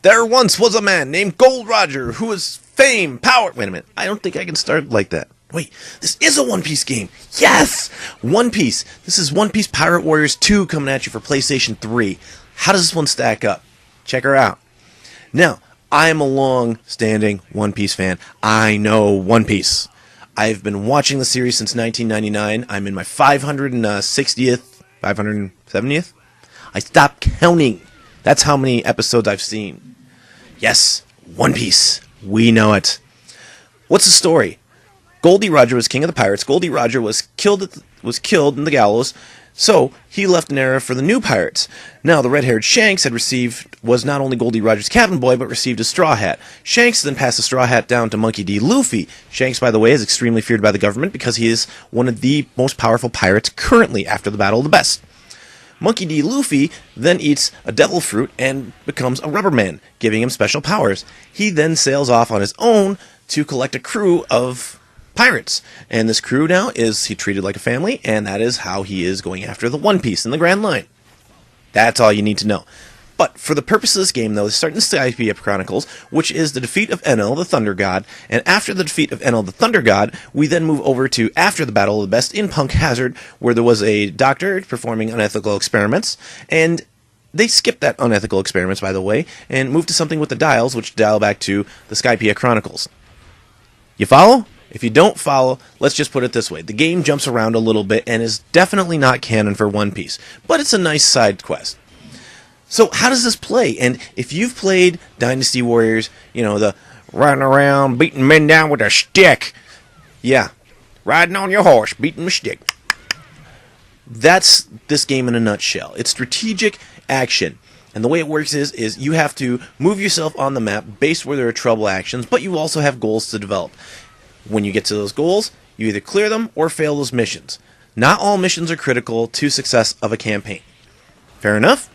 There once was a man named Gold Roger who was fame, power. Wait a minute. I don't think I can start like that. Wait, this is a One Piece game. Yes! One Piece. This is One Piece Pirate Warriors 2 coming at you for PlayStation 3. How does this one stack up? Check her out. Now, I am a long-standing One Piece fan. I know One Piece. I've been watching the series since 1999. I'm in my 560th, 570th? I stopped counting. That's how many episodes I've seen. Yes, One Piece. We know it. What's the story? Goldie Roger was king of the pirates. Goldie Roger was killed in the gallows, so he left an era for the new pirates. Now, the red-haired Shanks was not only Goldie Roger's cabin boy, but received a straw hat. Shanks then passed the straw hat down to Monkey D. Luffy. Shanks, by the way, is extremely feared by the government because he is one of the most powerful pirates currently after the Battle of the Best. Monkey D. Luffy then eats a devil fruit and becomes a rubber man, giving him special powers. He then sails off on his own to collect a crew of pirates, and this crew now he treated like a family, and that is how he is going after the One Piece in the Grand Line. That's all you need to know. But for the purpose of this game, though, starting the Skypiea Chronicles, which is the defeat of Enel, the Thunder God, and after the defeat of Enel, the Thunder God, we then move over to after the Battle of the Best in Punk Hazard, where there was a doctor performing unethical experiments, and they skipped that unethical experiments, by the way, and moved to something with the dials, which dial back to the Skypiea Chronicles. You follow? If you don't follow, let's just put it this way. The game jumps around a little bit and is definitely not canon for One Piece, but it's a nice side quest. So how does this play? And if you've played Dynasty Warriors, you know, the riding around, beating men down with a stick. Yeah, riding on your horse, beating a stick. That's this game in a nutshell. It's strategic action. And the way it works is you have to move yourself on the map based where there are trouble actions, but you also have goals to develop. When you get to those goals, you either clear them or fail those missions. Not all missions are critical to success of a campaign. Fair enough?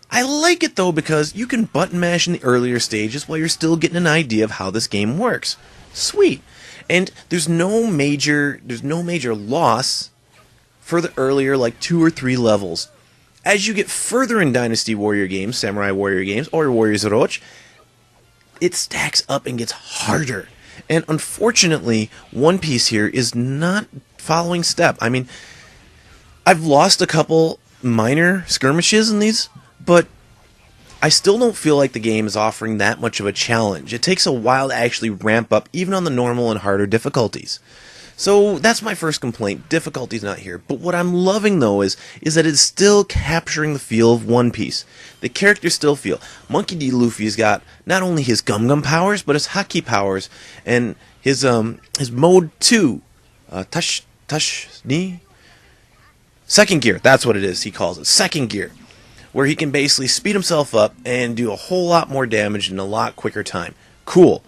I like it though because you can button mash in the earlier stages while you're still getting an idea of how this game works. Sweet. And there's no major loss for the earlier like 2 or 3 levels. As you get further in Dynasty Warrior games, Samurai Warrior games, or Warriors Orochi, it stacks up and gets harder. And unfortunately, One Piece here is not following step. I mean, I've lost a couple minor skirmishes in these, but I still don't feel like the game is offering that much of a challenge. It takes a while to actually ramp up, even on the normal and harder difficulties. So that's my first complaint. Difficulty's not here. But what I'm loving, though, is that it's still capturing the feel of One Piece. The characters still feel. Monkey D. Luffy's got not only his Gum powers, but his Haki powers. And his Mode 2. Ni? Second gear. That's what it is, he calls it. Second gear. Where he can basically speed himself up and do a whole lot more damage in a lot quicker time. Cool.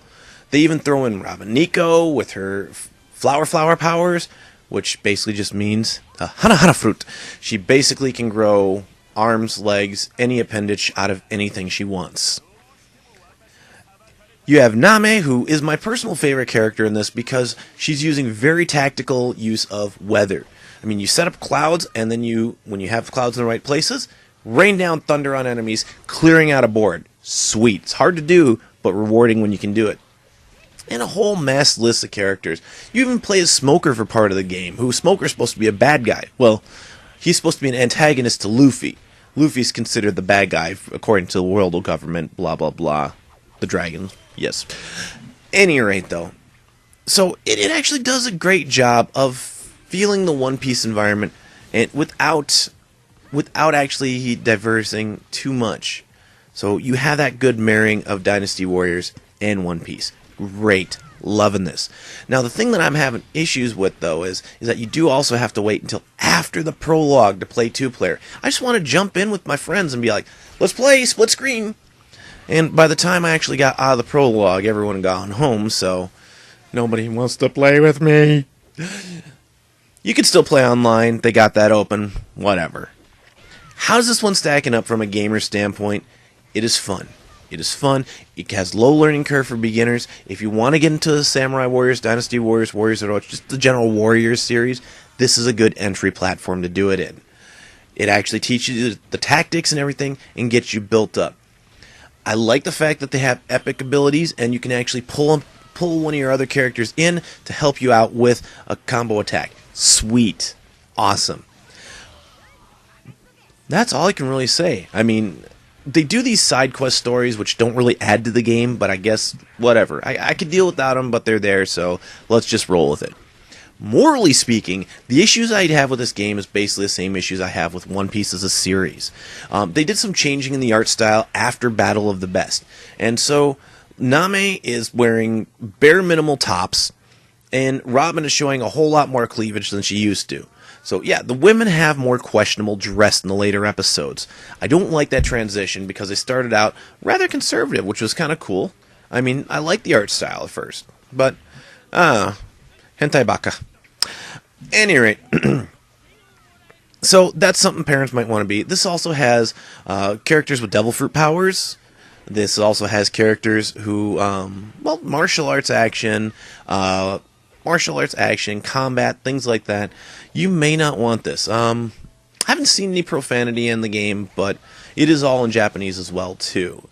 They even throw in Robin Nico with her flower powers, which basically just means hana fruit. She basically can grow arms, legs, any appendage out of anything she wants. You have Name, who is my personal favorite character in this because she's using very tactical use of weather. I mean, you set up clouds, and then when you have clouds in the right places, rain down thunder on enemies, clearing out a board. Sweet. It's hard to do, but rewarding when you can do it. And a whole mass list of characters. You even play as Smoker for part of the game, who Smoker's supposed to be a bad guy. Well, he's supposed to be an antagonist to Luffy. Luffy's considered the bad guy, according to the world government, blah, blah, blah. The dragon, yes. Any rate, though. So, it actually does a great job of feeling the One Piece environment and without actually diversing too much. So, you have that good marrying of Dynasty Warriors and One Piece. Great. Loving this. Now, the thing that I'm having issues with, though, is that you do also have to wait until after the prologue to play 2-player. I just want to jump in with my friends and be like, let's play split screen. And by the time I actually got out of the prologue, everyone had gone home, so nobody wants to play with me. You can still play online. They got that open. Whatever. How's this one stacking up from a gamer standpoint? It is fun. It is fun. It has low learning curve for beginners. If you want to get into the Samurai Warriors, Dynasty Warriors, Warriors Orochi, just the general Warriors series, this is a good entry platform to do it in. It actually teaches you the tactics and everything and gets you built up. I like the fact that they have epic abilities, and you can actually pull one of your other characters in to help you out with a combo attack. Sweet. Awesome. That's all I can really say. I mean, they do these side quest stories which don't really add to the game, but I guess whatever. I could deal without them, but they're there, so let's just roll with it. Morally speaking, the issues I have with this game is basically the same issues I have with One Piece as a series. They did some changing in the art style after Battle of the Best, and so Name is wearing bare minimal tops, and Robin is showing a whole lot more cleavage than she used to. So yeah, the women have more questionable dress in the later episodes. I don't like that transition because they started out rather conservative, which was kind of cool. I mean, I like the art style at first, but hentai baka. Any rate, so that's something parents might want to be. This also has characters with devil fruit powers. This also has characters who, well, martial arts action, combat, things like that. You may not want this. I haven't seen any profanity in the game, but it is all in Japanese as well, too.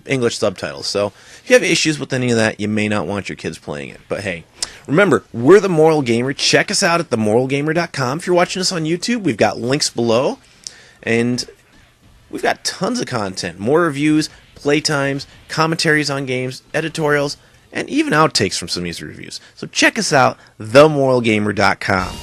English subtitles. So if you have issues with any of that, you may not want your kids playing it. But hey, remember, we're The Moral Gamer. Check us out at themoralgamer.com. If you're watching us on YouTube, we've got links below. And we've got tons of content. More reviews, playtimes, commentaries on games, editorials, and even outtakes from some of these reviews. So check us out, themoralgamer.com.